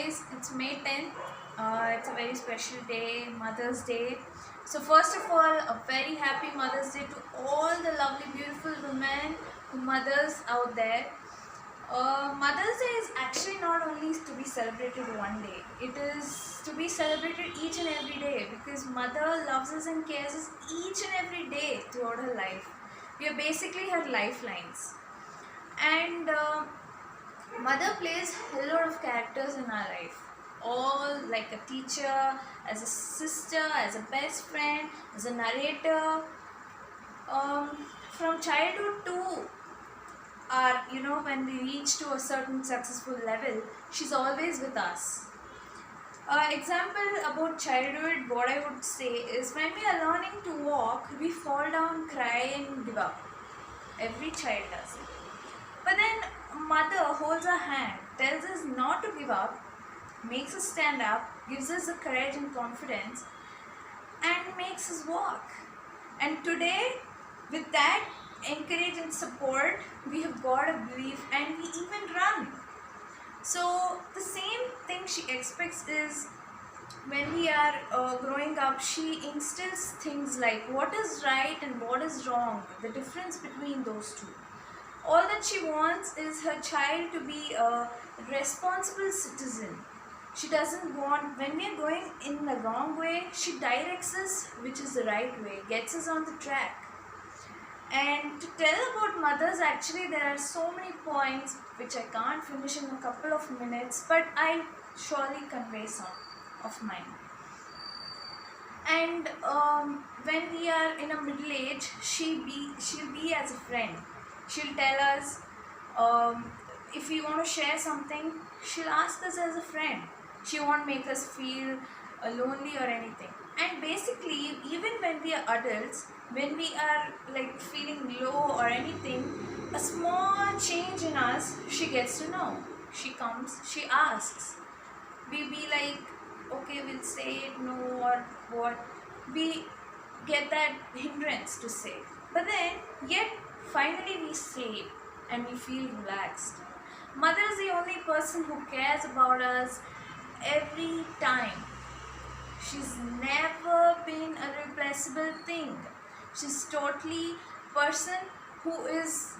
guys, it's May 10th. It's a very special day, Mother's Day. So, first of all, a very happy Mother's Day to all the lovely, beautiful women, mothers out there. Mother's Day is actually not only to be celebrated one day, it is to be celebrated each and every day because mother loves us and cares us each and every day throughout her life. We are basically her lifelines. And mother plays a lot of characters in our life, all like a teacher, as a sister, as a best friend, as a narrator. From childhood to our, when we reach to a certain successful level, she's always with us. Example about childhood, what I would say is when we are learning to walk, we fall down, cry, and give up. Every child does it. But then mother holds our hand, tells us not to give up, makes us stand up, gives us the courage and confidence, and makes us walk. And today, with that encourage and support, we have got a belief and we even run. So the same thing she expects is when we are growing up, she instills things like what is right and what is wrong, the difference between those two. All that she wants is her child to be a responsible citizen. She doesn't want, when we are going in the wrong way, she directs us which is the right way, gets us on the track. And to tell about mothers, actually there are so many points which I can't finish in a couple of minutes, but I surely convey some of mine. And when we are in a middle age, she'll be as a friend. She'll tell us if we want to share something, she'll ask us as a friend. She won't make us feel lonely or anything. And basically, even when we are adults, when we are like feeling low or anything, a small change in us, she gets to know. She comes, she asks. We be like, okay, we'll say it, no, or what. We get that hindrance to say. But then, yet, finally we say it and we feel relaxed. Mother is the only person who cares about us every time. She's never been a replaceable thing. She's totally person who is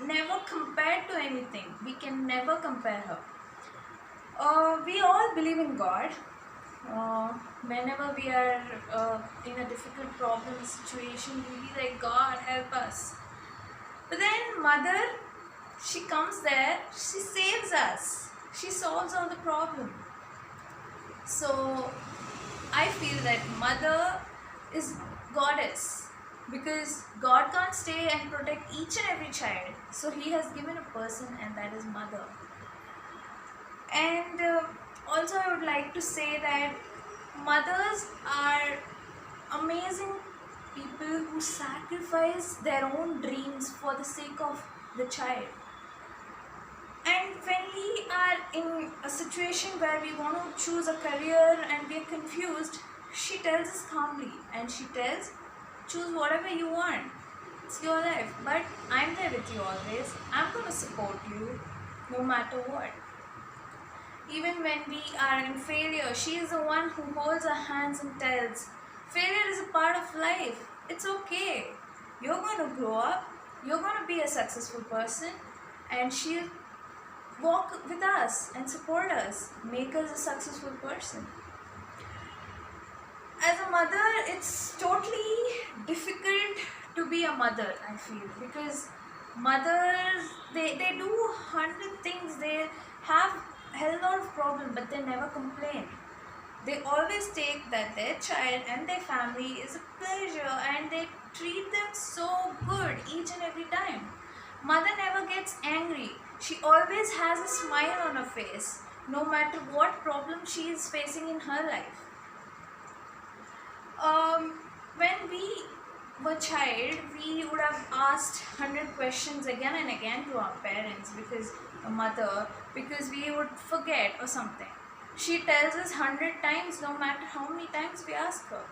never compared to anything. We can never compare her. We all believe in God. Whenever we are in a difficult problem situation, we be like, God help us. But then mother, she comes there, she saves us, she solves all the problem. So I feel that mother is goddess because God can't stay and protect each and every child, so he has given a person, and that is mother. And also I would like to say that mothers are amazing people who sacrifice their own dreams for the sake of the child. And when we are in a situation where we want to choose a career and we are confused, she tells us calmly and she tells, choose whatever you want. It's your life, but I'm there with you always. I'm going to support you no matter what. Even when we are in failure, she is the one who holds our hands and tells, failure is a part of life. It's okay. You're going to grow up. You're going to be a successful person. And she'll walk with us and support us, make us a successful person. As a mother, it's totally difficult to be a mother, I feel, because mothers, they do 100 things. They have a hell lot of problems, but they never complain. They always take that their child and their family is a pleasure, and they treat them so good each and every time. Mother never gets angry. She always has a smile on her face, no matter what problem she is facing in her life. When we were child, we would have asked 100 questions again and again to our parents because a mother, because we would forget or something. She tells us 100 times, no matter how many times we ask her.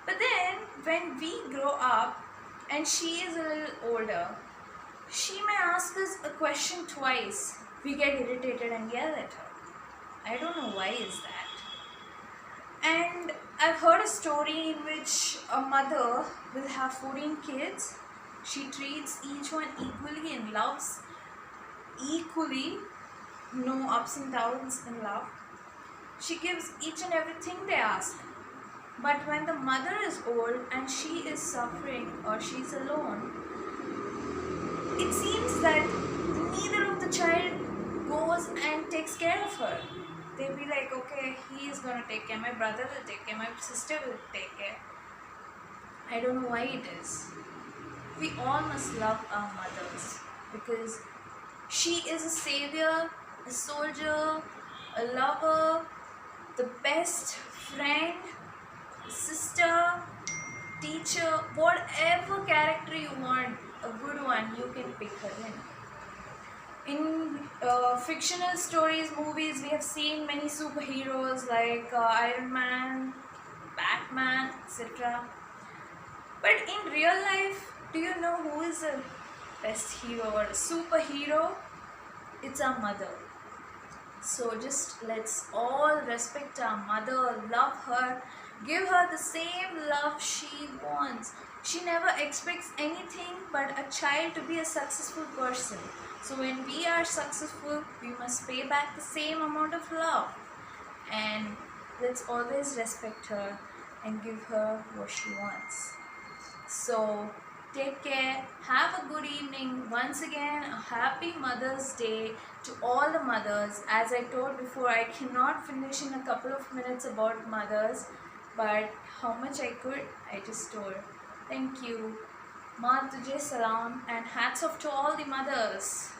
But then, when we grow up and she is a little older, she may ask us a question twice. We get irritated and yell at her. I don't know why is that. And I've heard a story in which a mother will have 14 kids. She treats each one equally and loves equally, no ups and downs in love. She gives each and everything they ask. But when the mother is old and she is suffering or she's alone, it seems that neither of the child goes and takes care of her. They'll be like, okay, he is gonna take care, my brother will take care, my sister will take care. I don't know why it is. We all must love our mothers because she is a savior, a soldier, a lover, the best friend, sister, teacher, whatever character you want, a good one, you can pick her in. In fictional stories, movies, we have seen many superheroes like Iron Man, Batman, etc. But in real life, do you know who is the best hero or a superhero? It's our mother. So just let's all respect our mother, love her, give her the same love she wants. She never expects anything but a child to be a successful person. So when we are successful, we must pay back the same amount of love. And let's always respect her and give her what she wants. So take care, have a good evening. Once again, a happy Mother's Day to all the mothers. As I told before, I cannot finish in a couple of minutes about mothers, but how much I could, I just told. Thank you. Ma tujhe salam and hats off to all the mothers.